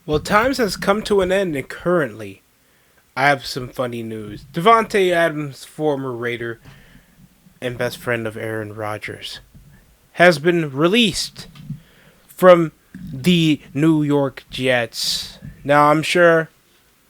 Well, times has come to an end, and currently, I have some funny news. Devante Adams, former Raider and best friend of Aaron Rodgers, has been released from the New York Jets. Now, I'm sure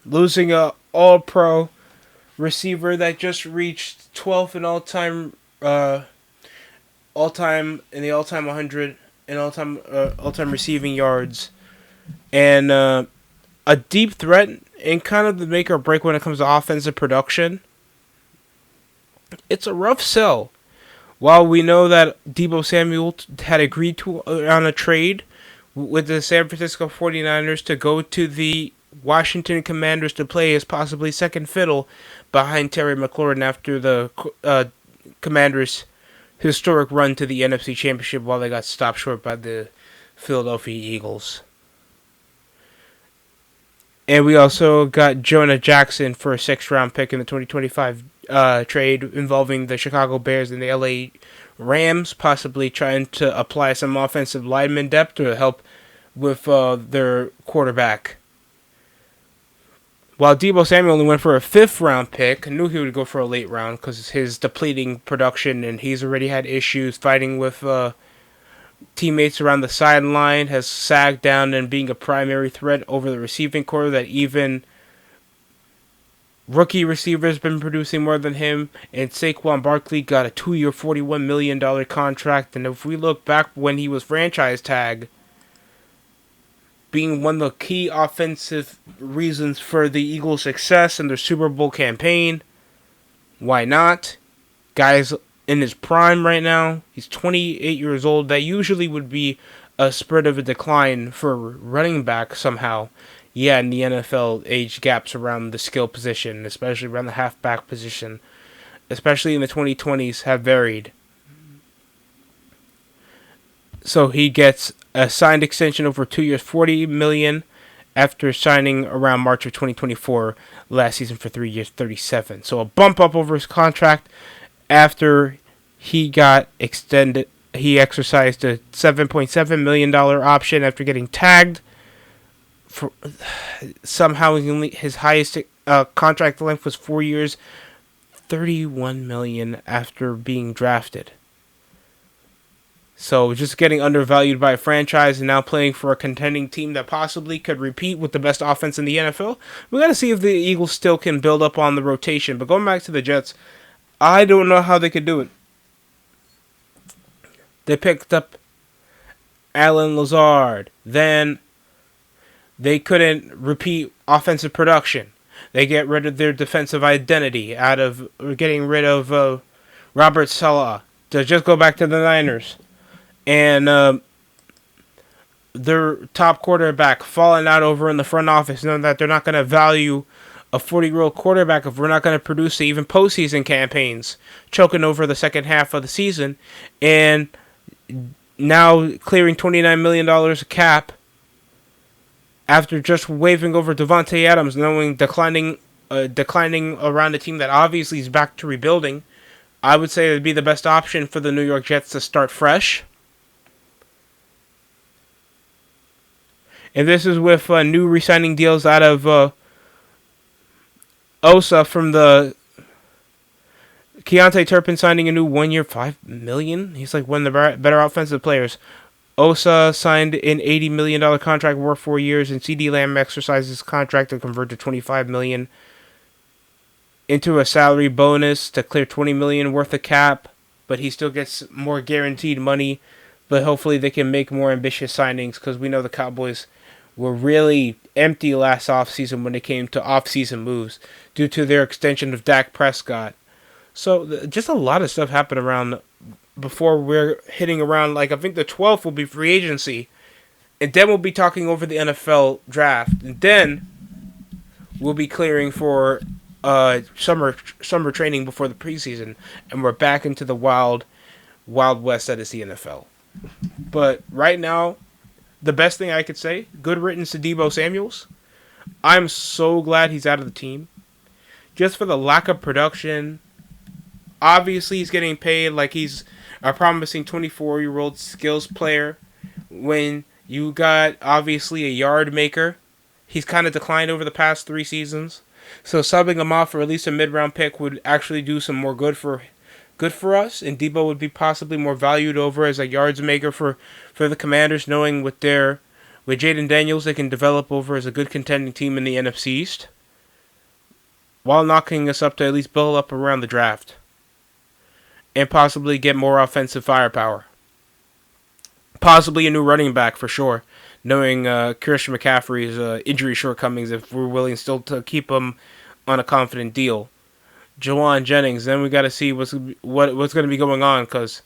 losing a All-Pro receiver that just reached 12th in all-time in the all-time 100 and all-time receiving yards, and a deep threat and kind of the make or break when it comes to offensive production. It's a rough sell. While we know that Deebo Samuel had agreed to on a trade with the San Francisco 49ers to go to the Washington Commanders to play as possibly second fiddle behind Terry McLaurin after the Commanders' historic run to the NFC Championship while they got stopped short by the Philadelphia Eagles. And we also got Jonah Jackson for a sixth-round pick in the 2025 trade involving the Chicago Bears and the LA Rams, possibly trying to apply some offensive lineman depth to help with their quarterback. While Deebo Samuel only went for a fifth-round pick, I knew he would go for a late round because his depleting production, and he's already had issues fighting with teammates around the sideline, has sagged down and being a primary threat over the receiving core that even rookie receivers been producing more than him. And Saquon Barkley got a 2-year, $41 million contract. And if we look back when he was franchise tag, being one of the key offensive reasons for the Eagles' success in their Super Bowl campaign, why not? Guys in his prime right now. He's 28 years old. That usually would be a spurt of a decline for running back somehow. Yeah, in the NFL, age gaps around the skill position, especially around the halfback position, especially in the 2020s, have varied. So he gets a signed extension over 2 years, $40 million, after signing around March of 2024 last season for 3 years, $37 million. So a bump up over his contract after he got extended. He exercised a $7.7 million option after getting tagged. For somehow his highest contract length was 4 years, $31 million after being drafted. So just getting undervalued by a franchise and now playing for a contending team that possibly could repeat with the best offense in the NFL. We got to see if the Eagles still can build up on the rotation. But going back to the Jets, I don't know how they could do it. They picked up Allen Lazard. Then they couldn't repeat offensive production. They get rid of their defensive identity out of getting rid of Robert Saleh to just go back to the Niners. And their top quarterback falling out over in the front office, knowing that they're not going to value a 40-year-old quarterback if we're not going to produce even postseason campaigns, choking over the second half of the season, and now clearing $29 million of cap after just waving over Devante Adams, knowing declining around a team that obviously is back to rebuilding. I would say it would be the best option for the New York Jets to start fresh. And this is with new re-signing deals out of Osa from the Keontae Turpin signing a new 1 year, $5 million. He's like one of the better offensive players. Osa signed an $80 million contract worth 4 years, and CD Lamb exercised his contract to convert to $25 million into a salary bonus to clear $20 million worth of cap, but he still gets more guaranteed money. But hopefully they can make more ambitious signings because we know the Cowboys were really empty last offseason when it came to offseason moves due to their extension of Dak Prescott. So just a lot of stuff happened around before we're hitting around, like, I think the 12th will be free agency. And then we'll be talking over the NFL draft. And then we'll be clearing for summer training before the preseason. And we're back into the wild west that is the NFL. But right now, the best thing I could say, good riddance to Deebo Samuels. I'm so glad he's out of the team. Just for the lack of production. Obviously, he's getting paid like he's a promising 24-year-old skills player. When you got, obviously, a yard maker He's kind of declined over the past 3 seasons. So subbing him off for at least a mid-round pick would actually do some more good for us, and Debo would be possibly more valued over as a yards maker for the Commanders, knowing with Jaden Daniels they can develop over as a good contending team in the NFC East, while knocking us up to at least build up around the draft, and possibly get more offensive firepower. Possibly a new running back for sure, knowing Christian McCaffrey's injury shortcomings if we're willing still to keep him on a confident deal. Jawan Jennings, then we got to see what's going to be going on, because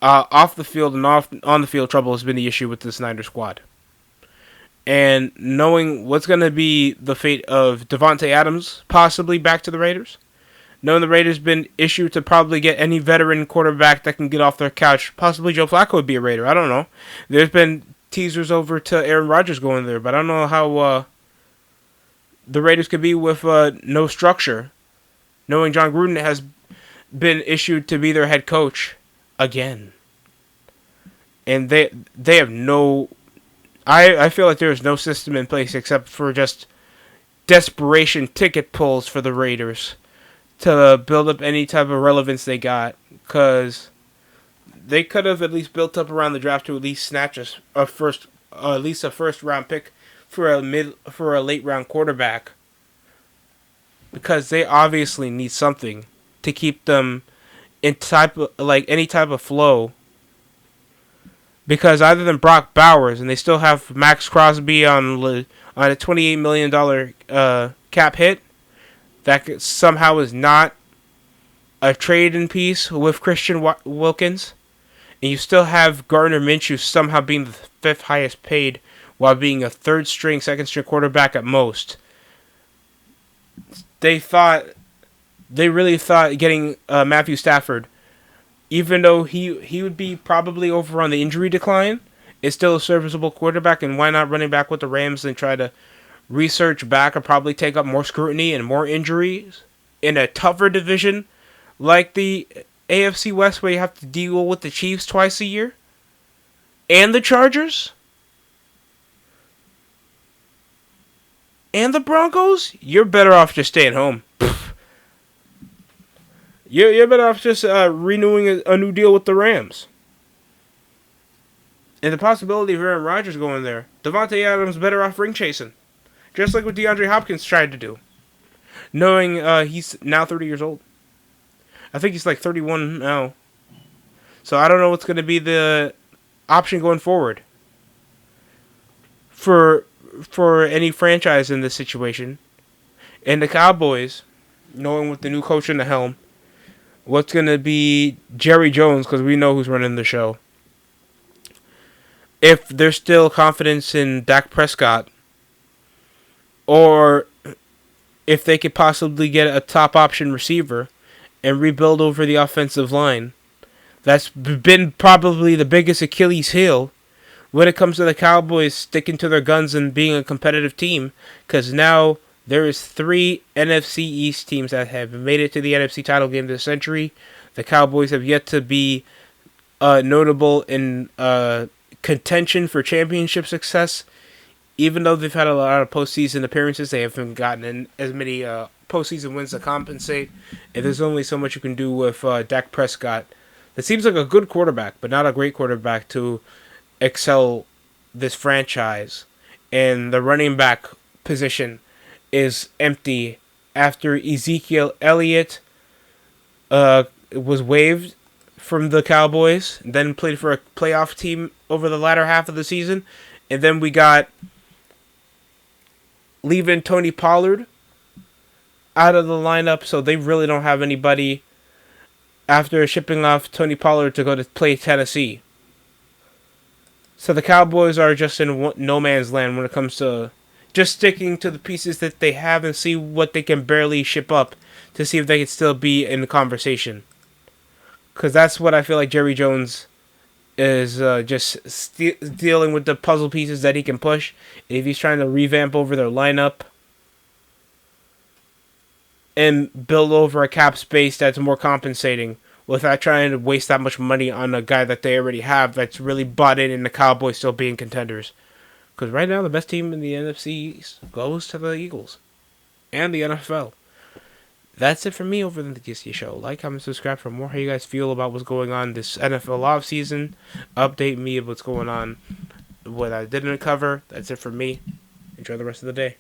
off the field and on the field trouble has been the issue with the Snyder squad. And knowing what's going to be the fate of Devante Adams possibly back to the Raiders, knowing the Raiders been issued to probably get any veteran quarterback that can get off their couch. Possibly Joe Flacco would be a Raider. I don't know. There's been teasers over to Aaron Rodgers going there, but I don't know how the Raiders could be with no structure, knowing John Gruden has been issued to be their head coach again. And they have no... I feel like there's no system in place except for just desperation ticket pulls for the Raiders to build up any type of relevance they got, because they could have at least built up around the draft to at least snatch at least a first round pick for a late round quarterback, because they obviously need something to keep them in any type of flow. Because other than Brock Bowers, and they still have Max Crosby on a $28 million cap hit, that somehow is not a trade-in piece with Christian Wilkins. And you still have Gardner Minshew somehow being the fifth highest paid while being a third-string, second-string quarterback at most. They really thought getting Matthew Stafford, even though he would be probably over on the injury decline, is still a serviceable quarterback, and why not running back with the Rams and try to research back or probably take up more scrutiny and more injuries in a tougher division like the AFC West, where you have to deal with the Chiefs twice a year and the Chargers and the Broncos. You're better off just staying home. You're better off just renewing a new deal with the Rams. And the possibility of Aaron Rodgers going there, Devante Adams better off ring chasing, just like what DeAndre Hopkins tried to do, knowing he's now 30 years old. I think he's like 31 now. So I don't know what's going to be the option going forward for any franchise in this situation. And the Cowboys, knowing with the new coach in the helm, what's going to be Jerry Jones, because we know who's running the show. If there's still confidence in Dak Prescott, or if they could possibly get a top option receiver and rebuild over the offensive line. That's been probably the biggest Achilles heel when it comes to the Cowboys sticking to their guns and being a competitive team, because now there is 3 NFC East teams that have made it to the NFC title game this century. The Cowboys have yet to be notable in contention for championship success. Even though they've had a lot of postseason appearances, they haven't gotten in as many postseason wins to compensate. And there's only so much you can do with Dak Prescott. That seems like a good quarterback, but not a great quarterback to excel this franchise. And the running back position is empty after Ezekiel Elliott was waived from the Cowboys, and then played for a playoff team over the latter half of the season. And then we got leaving Tony Pollard out of the lineup, so they really don't have anybody after shipping off Tony Pollard to go to play Tennessee. So the Cowboys are just in no man's land when it comes to just sticking to the pieces that they have and see what they can barely ship up to see if they can still be in the conversation. Because that's what I feel like Jerry Jones is just dealing with the puzzle pieces that he can push. And if he's trying to revamp over their lineup and build over a cap space that's more compensating without trying to waste that much money on a guy that they already have that's really bought in the Cowboys still being contenders. Because right now, the best team in the NFC East goes to the Eagles and the NFL. That's it for me over the DSC show. Like, comment, subscribe for more. How you guys feel about what's going on this NFL offseason. Update me of what's going on, what I didn't cover. That's it for me. Enjoy the rest of the day.